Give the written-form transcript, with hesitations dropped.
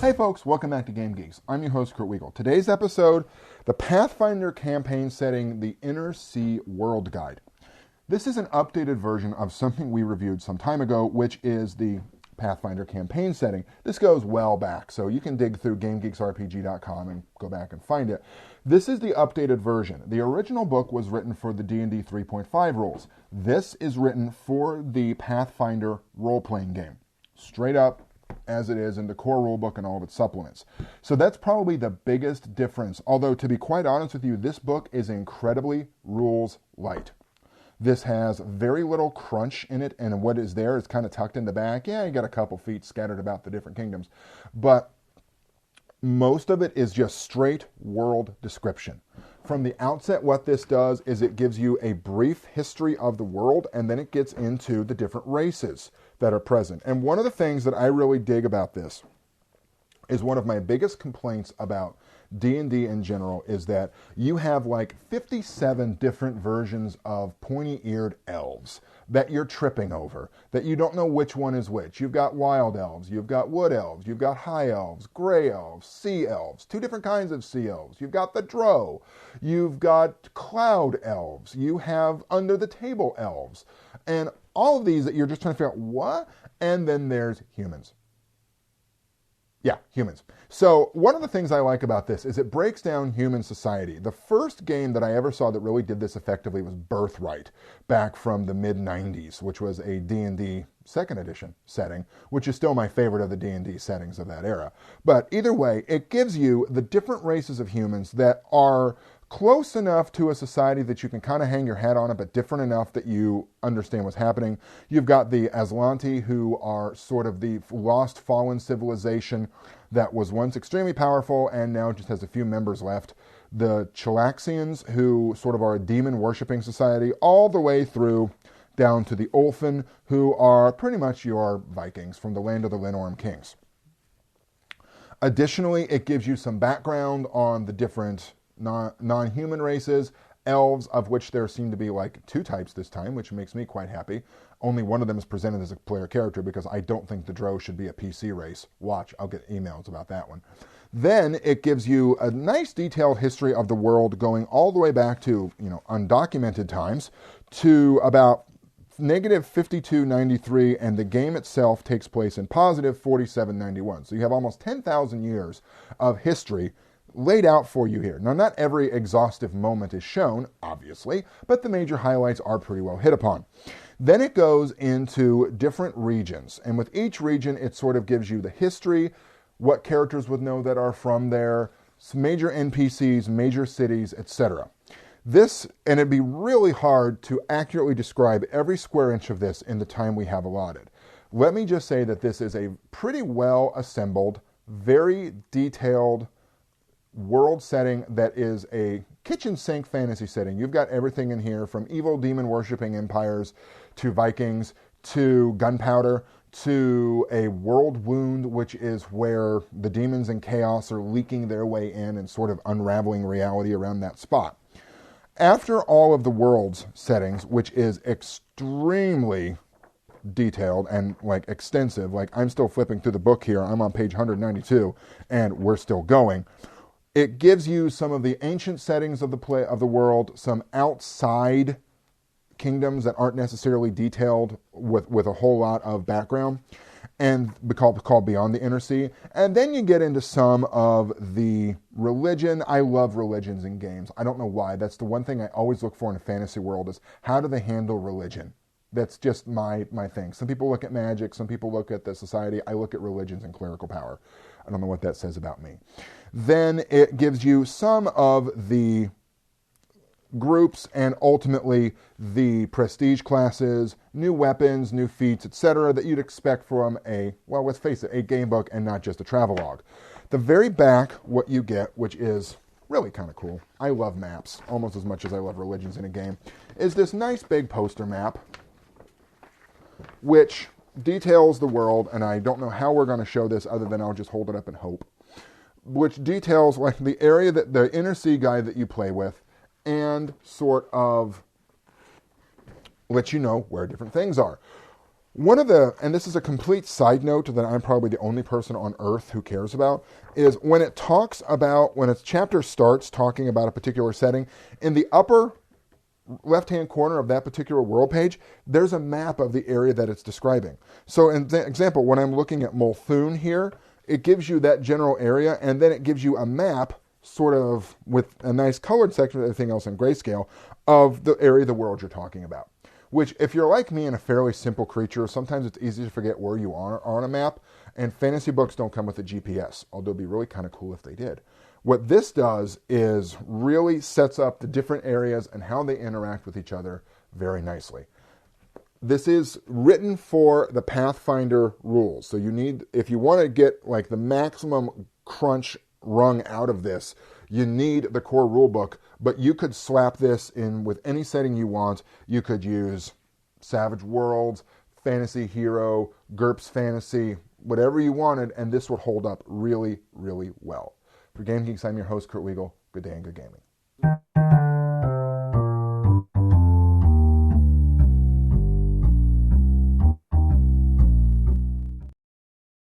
Hey folks, welcome back to Game Geeks. I'm your host, Kurt Wiegel. Today's episode, the Pathfinder campaign setting, the Inner Sea World Guide. This is an updated version of something we reviewed some time ago, which is the Pathfinder campaign setting. This goes well back, so you can dig through GameGeeksRPG.com and go back and find it. This is the updated version. The original book was written for the D&D 3.5 rules. This is written for the Pathfinder role-playing game. Straight up, as it is in the core rulebook and all of its supplements. So that's probably the biggest difference. Although, to be quite honest with you, this book is incredibly rules light. This has very little crunch in it, and what is there is kind of tucked in the back. Yeah, you got a couple feet scattered about the different kingdoms. But most of it is just straight world description. From the outset, what this does is it gives you a brief history of the world, and then it gets into the different races that are present. And one of the things that I really dig about this is one of my biggest complaints about D&D in general is that you have like 57 different versions of pointy-eared elves that you're tripping over, that you don't know which one is which. You've got wild elves, you've got wood elves, you've got high elves, gray elves, sea elves, two different kinds of sea elves. You've got the drow, you've got cloud elves, you have under-the-table elves, and all of these that you're just trying to figure out what, and then there's humans. Yeah, humans. So one of the things I like about this is it breaks down human society. The first game that I ever saw that really did this effectively was Birthright, back from the mid-90s, which was a D&D 2nd edition setting, which is still my favorite of the D&D settings of that era. But either way, it gives you the different races of humans that are close enough to a society that you can kind of hang your hat on it, but different enough that you understand what's happening. You've got the Aslanti, who are sort of the lost, fallen civilization that was once extremely powerful and now just has a few members left. The Chilaxians, who sort of are a demon-worshipping society, all the way through down to the Ulfen, who are pretty much your Vikings from the land of the Lenorm kings. Additionally, it gives you some background on the different non-human races, elves, of which there seem to be like 2 types this time, which makes me quite happy. Only one of them is presented as a player character because I don't think the drow should be a PC race. Watch, I'll get emails about that one. Then it gives you a nice detailed history of the world going all the way back to, undocumented times to about negative 5293, and the game itself takes place in positive 4791. So you have almost 10,000 years of history laid out for you here. Now, not every exhaustive moment is shown, obviously, but the major highlights are pretty well hit upon. Then it goes into different regions, and with each region, it sort of gives you the history, what characters would know that are from there, major NPCs, major cities, etc. This, and it'd be really hard to accurately describe every square inch of this in the time we have allotted. Let me just say that this is a pretty well assembled, very detailed world setting that is a kitchen sink fantasy setting. You've got everything in here from evil demon worshipping empires to Vikings to gunpowder to a world wound, which is where the demons and chaos are leaking their way in and sort of unraveling reality around that spot. After all of the world's settings, which is extremely detailed and like extensive, like I'm still flipping through the book here, I'm on page 192 and we're still going. It gives you some of the ancient settings of the world, some outside kingdoms that aren't necessarily detailed with a whole lot of background, and called Beyond the Inner Sea. And then you get into some of the religion. I love religions in games. I don't know why. That's the one thing I always look for in a fantasy world is how do they handle religion? That's just my thing. Some people look at magic. Some people look at the society. I look at religions and clerical power. I don't know what that says about me. Then it gives you some of the groups and ultimately the prestige classes, new weapons, new feats, etc. that you'd expect from let's face it, a game book and not just a travelogue. The very back, what you get, which is really kind of cool, I love maps almost as much as I love religions in a game, is this nice big poster map, which details the world, and I don't know how we're going to show this other than I'll just hold it up and hope, which details like the area that the Inner Sea guide that you play with, and sort of let you know where different things are. One of the, and this is a complete side note that I'm probably the only person on earth who cares about, is when it talks about, when a chapter starts talking about a particular setting, in the upper left-hand corner of that particular world page, there's a map of the area that it's describing. So in the example, when I'm looking at Multhune here, it gives you that general area, and then it gives you a map, sort of with a nice colored section of everything else in grayscale, of the area of the world you're talking about. Which, if you're like me and a fairly simple creature, sometimes it's easy to forget where you are on a map, and fantasy books don't come with a GPS, although it'd be really kind of cool if they did. What this does is really sets up the different areas and how they interact with each other very nicely. This is written for the Pathfinder rules, so you need, if you want to get like the maximum crunch wrung out of this, you need the core rulebook, but you could slap this in with any setting you want. You could use Savage Worlds, Fantasy Hero, GURPS Fantasy, whatever you wanted, and this would hold up really, really well. For Game Geeks, I'm your host, Kurt Wiegel. Good day and good gaming.